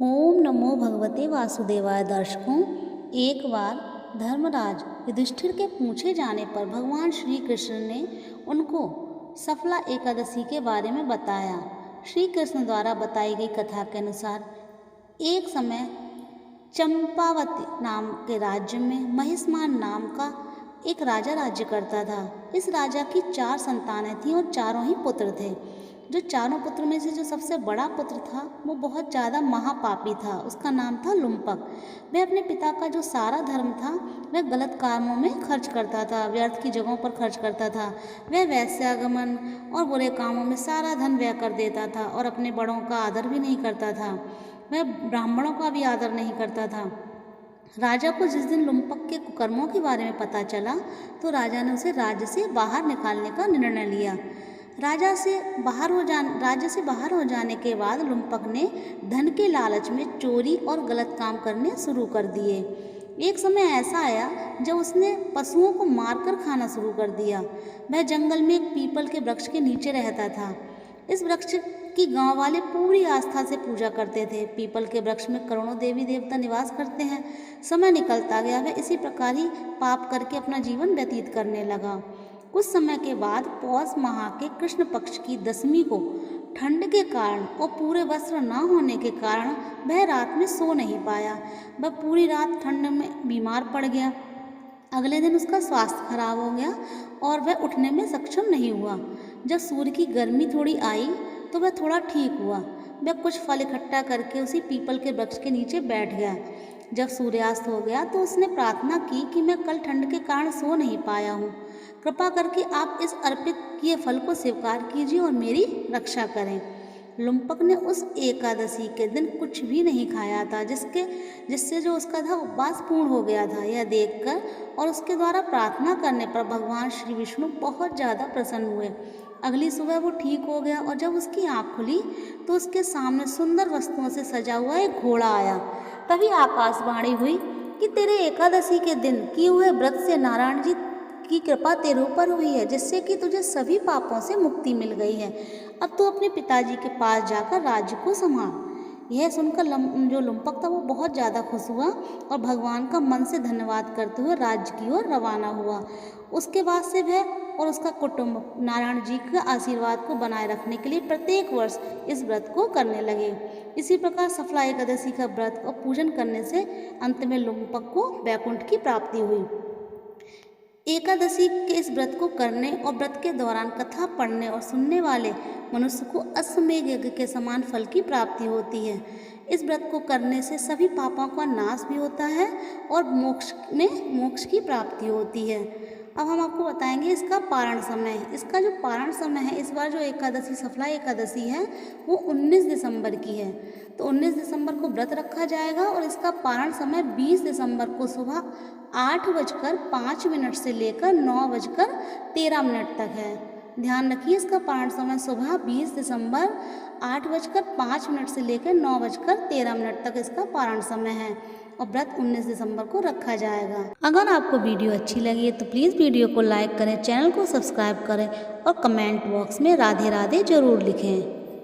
ओम नमो भगवते वासुदेवाय। दर्शकों, एक बार धर्मराज युधिष्ठिर के पूछे जाने पर भगवान श्री कृष्ण ने उनको सफला एकादशी के बारे में बताया। श्री कृष्ण द्वारा बताई गई कथा के अनुसार एक समय चंपावती नाम के राज्य में महिष्मान नाम का एक राजा राज्य करता था। इस राजा की 4 संतानें थीं और चारों ही पुत्र थे। जो चारों पुत्र में से जो सबसे बड़ा पुत्र था वो बहुत ज़्यादा महापापी था। उसका नाम था लुम्पक। वह अपने पिता का जो सारा धर्म था वह गलत कामों में खर्च करता था, व्यर्थ की जगहों पर खर्च करता था। वह वैश्यागमन और बुरे कामों में सारा धन व्यय कर देता था और अपने बड़ों का आदर भी नहीं करता था। वह ब्राह्मणों का भी आदर नहीं करता था। राजा को जिस दिन लुम्पक के कुकर्मों के बारे में पता चला तो राजा ने उसे राज्य से बाहर निकालने का निर्णय लिया। राज्य से बाहर हो जाने के बाद लुम्पक ने धन के लालच में चोरी और गलत काम करने शुरू कर दिए। एक समय ऐसा आया जब उसने पशुओं को मारकर खाना शुरू कर दिया। वह जंगल में एक पीपल के वृक्ष के नीचे रहता था। इस वृक्ष की गांव वाले पूरी आस्था से पूजा करते थे। पीपल के वृक्ष में करोड़ों देवी देवता निवास करते हैं। समय निकलता गया, वह इसी प्रकार ही पाप करके अपना जीवन व्यतीत करने लगा। कुछ समय के बाद पौष माह के कृष्ण पक्ष की दशमी को ठंड के कारण और पूरे वस्त्र न होने के कारण वह रात में सो नहीं पाया। वह पूरी रात ठंड में बीमार पड़ गया। अगले दिन उसका स्वास्थ्य खराब हो गया और वह उठने में सक्षम नहीं हुआ। जब सूर्य की गर्मी थोड़ी आई तो वह थोड़ा ठीक हुआ। वह कुछ फल इकट्ठा करके उसी पीपल के वृक्ष के नीचे बैठ गया। जब सूर्यास्त हो गया तो उसने प्रार्थना की कि मैं कल ठंड के कारण सो नहीं पाया हूँ, कृपा करके आप इस अर्पित किए फल को स्वीकार कीजिए और मेरी रक्षा करें। लुम्पक ने उस एकादशी के दिन कुछ भी नहीं खाया था, जिससे जो उसका था उपवास पूर्ण हो गया था। यह देखकर और उसके द्वारा प्रार्थना करने पर भगवान श्री विष्णु बहुत ज़्यादा प्रसन्न हुए। अगली सुबह वो ठीक हो गया और जब उसकी आँख खुली तो उसके सामने सुंदर वस्तुओं से सजा हुआ एक घोड़ा आया। तभी आकाशवाणी हुई कि तेरे एकादशी के दिन किए हुए व्रत से नारायण जी की कृपा तेरे ऊपर हुई है, जिससे कि तुझे सभी पापों से मुक्ति मिल गई है। अब तू अपने पिताजी के पास जाकर राज्य को संभाल। यह सुनकर जो लुम्पक था वो बहुत ज़्यादा खुश हुआ और भगवान का मन से धन्यवाद करते हुए राज्य की ओर रवाना हुआ। उसके बाद से वह और उसका कुटुंब नारायण जी के आशीर्वाद को बनाए रखने के लिए प्रत्येक वर्ष इस व्रत को करने लगे। इसी प्रकार सफला एकादशी का व्रत और पूजन करने से अंत में लुम्पक को वैकुंठ की प्राप्ति हुई। एकादशी के इस व्रत को करने और व्रत के दौरान कथा पढ़ने और सुनने वाले मनुष्य को अश्वमेध यज्ञ के समान फल की प्राप्ति होती है। इस व्रत को करने से सभी पापों का नाश भी होता है और मोक्ष की प्राप्ति होती है। अब हम आपको बताएंगे इसका पारण समय। इसका जो पारण समय है, इस बार जो एकादशी सफला एकादशी है वो 19 दिसंबर की है। तो 19 दिसंबर को व्रत रखा जाएगा और इसका पारण समय 20 दिसंबर को सुबह 8:05 से लेकर 9:13 तक है। ध्यान रखिए, इसका पारण समय सुबह 20 दिसंबर 8:05 से लेकर 9:13 तक इसका पारण समय है और व्रत 19 दिसंबर को रखा जाएगा। अगर आपको वीडियो अच्छी लगी है तो प्लीज़ वीडियो को लाइक करें, चैनल को सब्सक्राइब करें और कमेंट बॉक्स में राधे राधे जरूर लिखें।